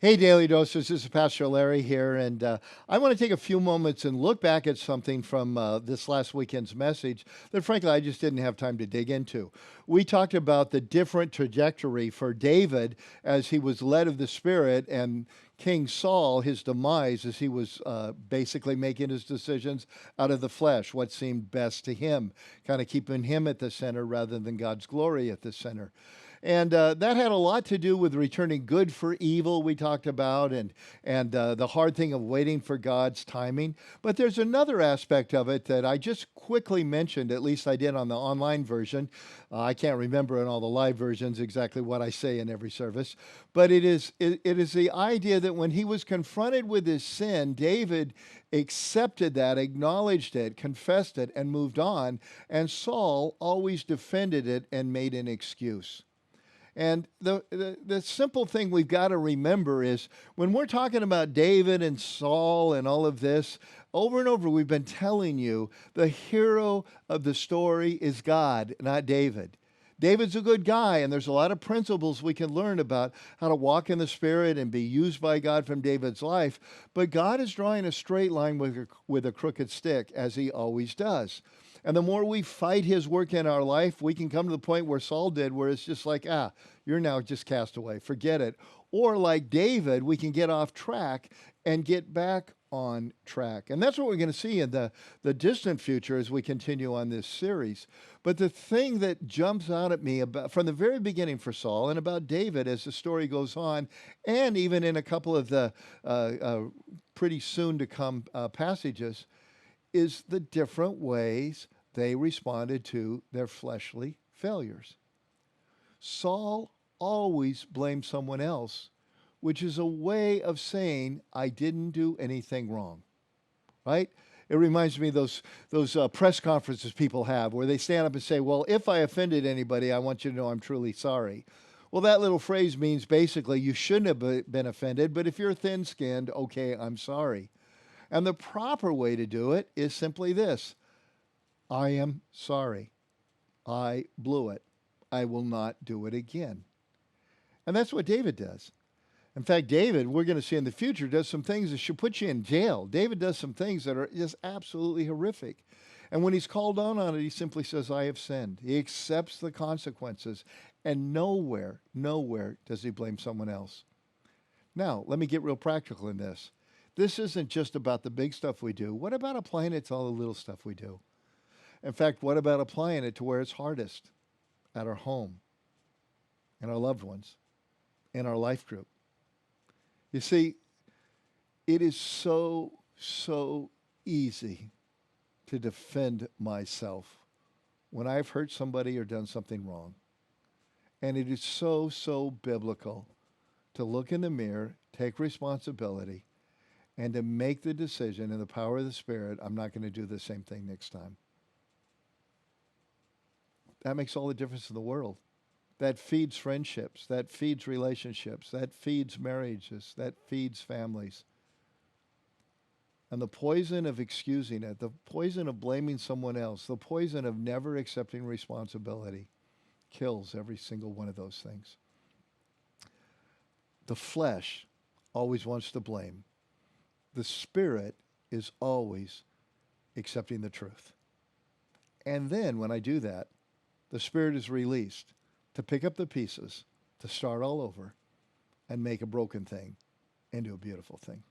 Hey, Daily Doses. This is Pastor Larry here, and I want to take a few moments and look back at something from this last weekend's message that, frankly, I just didn't have time to dig into. We talked about the different trajectory for David as he was led of the Spirit, and King Saul, his demise, as he was basically making his decisions out of the flesh, what seemed best to him, kind of keeping him at the center rather than God's glory at the center. And that had a lot to do with returning good for evil, we talked about, and the hard thing of waiting for God's timing. But there's another aspect of it that I just quickly mentioned, at least I did on the online version. I can't remember in all the live versions exactly what I say in every service, but it is the idea that when he was confronted with his sin, David accepted that, acknowledged it, confessed it, and moved on, and Saul always defended it and made an excuse. And the simple thing we've got to remember is when we're talking about David and Saul and all of this, over and over we've been telling you the hero of the story is God, not David. David's a good guy, and there's a lot of principles we can learn about how to walk in the Spirit and be used by God from David's life. But God is drawing a straight line with a crooked stick, as he always does. And the more we fight his work in our life, we can come to the point where Saul did, where it's just like, you're now just cast away, forget it. Or like David, we can get off track and get back on track. And that's what we're going to see in the distant future as we continue on this series. But the thing that jumps out at me about from the very beginning for Saul and about David as the story goes on, and even in a couple of the pretty soon to come passages, is the different ways they responded to their fleshly failures. Saul always blamed someone else, which is a way of saying, I didn't do anything wrong, right? It reminds me of those press conferences people have where they stand up and say, well, if I offended anybody, I want you to know I'm truly sorry. Well, that little phrase means basically you shouldn't have been offended, but if you're thin-skinned, okay, I'm sorry. And the proper way to do it is simply this: I am sorry. I blew it. I will not do it again. And that's what David does. In fact, David, we're going to see in the future, does some things that should put you in jail. David does some things that are just absolutely horrific. And when he's called on it, he simply says, I have sinned. He accepts the consequences. And nowhere does he blame someone else. Now, let me get real practical in this. This isn't just about the big stuff we do. What about applying it to all the little stuff we do? In fact, what about applying it to where it's hardest? At our home, in our loved ones, in our life group. You see, it is so easy to defend myself when I've hurt somebody or done something wrong. And it is so biblical to look in the mirror, take responsibility, and to make the decision in the power of the Spirit, I'm not going to do the same thing next time. That makes all the difference in the world. That feeds friendships. That feeds relationships. That feeds marriages. That feeds families. And the poison of excusing it, the poison of blaming someone else, the poison of never accepting responsibility kills every single one of those things. The flesh always wants to blame. The Spirit is always accepting the truth. And then when I do that, the Spirit is released to pick up the pieces, to start all over, and make a broken thing into a beautiful thing.